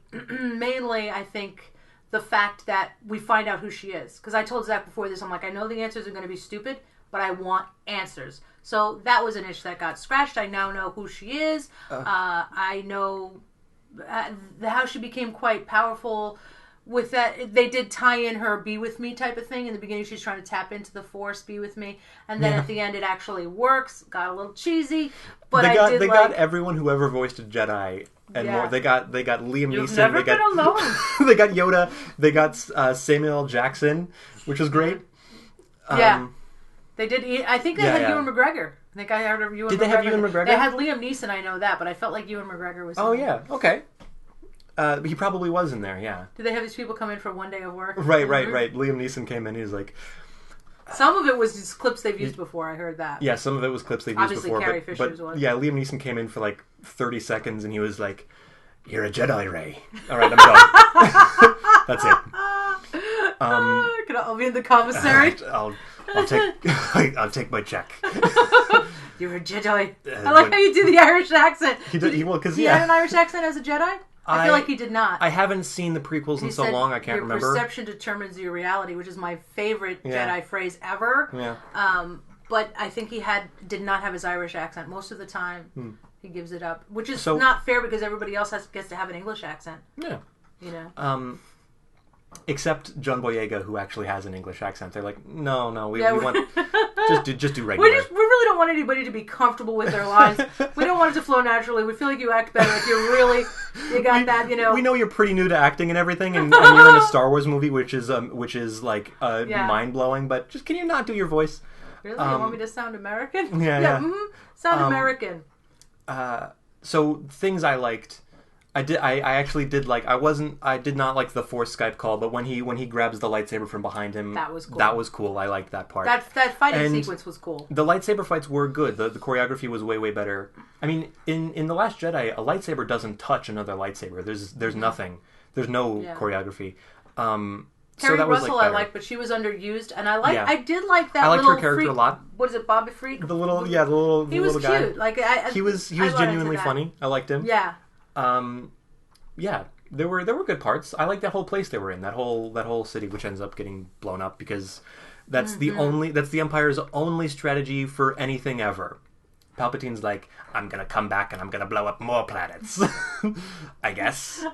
think the fact that we find out who she is. Because I told Zach before this, I'm like, I know the answers are going to be stupid, but I want answers. So that was an itch that got scratched. I now know who she is. I know how she became quite powerful with that. They did tie in her be with me type of thing. In the beginning she's trying to tap into the Force, be with me, and then at the end it actually works. Got a little cheesy, but they got everyone who ever voiced a Jedi and more. They got Liam You've Neeson. Never been alone. They got Yoda. They got Samuel L. Jackson, which was great. They did. I think they had Ewan McGregor. I think I heard of Ewan McGregor. Did they have Ewan McGregor? They had Liam Neeson, I know that, but I felt like Ewan McGregor was in there. Yeah, okay. He probably was in there, yeah. Did they have these people come in for one day of work? Right. Liam Neeson came in, he was like... Some of it was just clips they've used before, I heard that. Yeah, some of it was clips they've used before. Carrie Fisher's was. Yeah, Liam Neeson came in for like 30 seconds and he was like, "You're a Jedi, Rey." Alright, I'm done. That's it. Can I be in the commissary? I'll take my check. You're a Jedi. I like how you do the Irish accent. He had an Irish accent as a Jedi? I feel like he did not. I haven't seen the prequels in so long I can't remember. Your perception determines your reality, which is my favorite Jedi phrase ever. Yeah. But I think he did not have his Irish accent most of the time. He gives it up, which is not fair because everybody else gets to have an English accent. Yeah, you know. Except John Boyega, who actually has an English accent. They're like, no, we want just do regular. We really don't want anybody to be comfortable with their lines. We don't want it to flow naturally. We feel like you act better if you got that. You know, we know you're pretty new to acting and everything, and you're in a Star Wars movie, which is like mind blowing. But just can you not do your voice? Really, you want me to sound American? Yeah. Sound American. So things I liked. I actually did like. I did not like the Force Skype call, but when he grabs the lightsaber from behind him, that was cool. That was cool. I liked that part. That fighting sequence was cool. The lightsaber fights were good. The choreography was way better. I mean, in The Last Jedi, a lightsaber doesn't touch another lightsaber. There's nothing. There's no choreography. Carrie Russell I liked, but she was underused, and I did like that. I liked little her character freak. a lot. What is it, Bobby Freak? The little he was cute. Guy. Like he was genuinely funny. I liked him. Yeah. Yeah, there were good parts. I like that whole place they were in, that whole city, which ends up getting blown up because that's the Empire's only strategy for anything ever. Palpatine's like, I'm gonna come back and I'm gonna blow up more planets. I guess.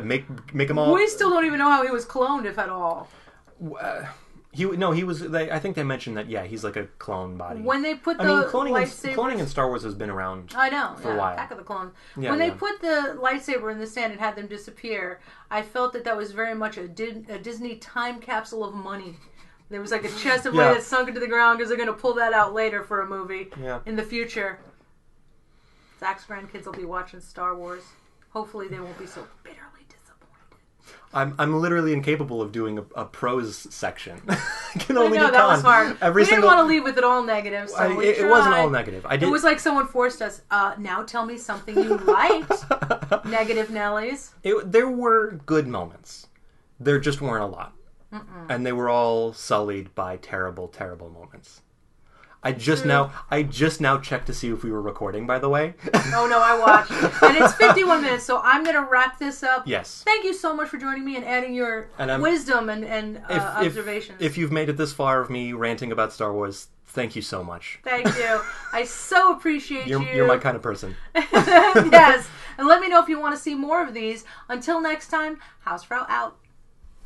Make them all. We still don't even know how he was cloned, if at all. He was. I think they mentioned that. Yeah, he's like a clone body. When they put cloning in Star Wars has been around. I know for a while. Attack of the Clones. When they put the lightsaber in the sand and had them disappear, I felt that was very much a Disney time capsule of money. There was like a chest of money that sunk into the ground because they're going to pull that out later for a movie in the future. Zach's grandkids will be watching Star Wars. Hopefully, they won't be so bitterly disappointed. I'm literally incapable of doing a pros section. I can only do that was hard. We didn't want to leave with it all negative, so it wasn't all negative. It was like someone forced us. Now tell me something you liked. Negative Nellies. There were good moments. There just weren't a lot. And they were all sullied by terrible, terrible moments. I just now checked to see if we were recording, by the way. Oh, no, I watched. And it's 51 minutes, so I'm going to wrap this up. Yes. Thank you so much for joining me and adding your wisdom and observations. If you've made it this far of me ranting about Star Wars, thank you so much. Thank you. I so appreciate you. You're my kind of person. Yes. And let me know if you want to see more of these. Until next time, Hausfrau out.